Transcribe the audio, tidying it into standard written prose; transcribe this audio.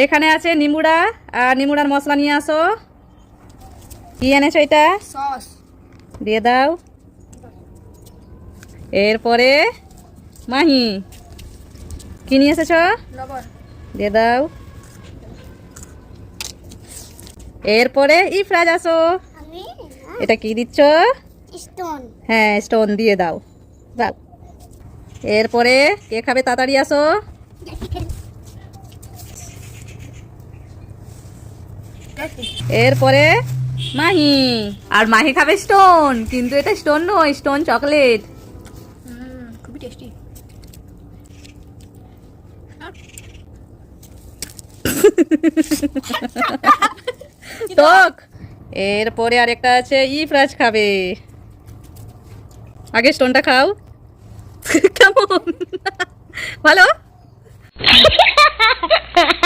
এখানে আছে নিমুড়া, আর নিমুড়ার মশলা নিয়ে আসো। কি এনেছো এটা? সস দিয়ে দাও। এরপরে মাহি কি নিয়ে এসেছো? লবণ দিয়ে দাও। এরপরে ইফরাজ আসো। আমি এটা কি দিচ্ছ? স্টোন হ্যাঁ, স্টোন দিয়ে দাও। দাও। এরপরে কে খাবে তাড়াতাড়ি আসো। এরপরে মাহি, আর মাহি খাবে স্টোন, কিন্তু এটা স্টোন নয়, স্টোন চকলেট। খুবই টেস্টি। টক। এরপরে আরেকটা আছে ইফরাজ খাবে। আগে স্টোনটা খাও। কেমন? ভালো।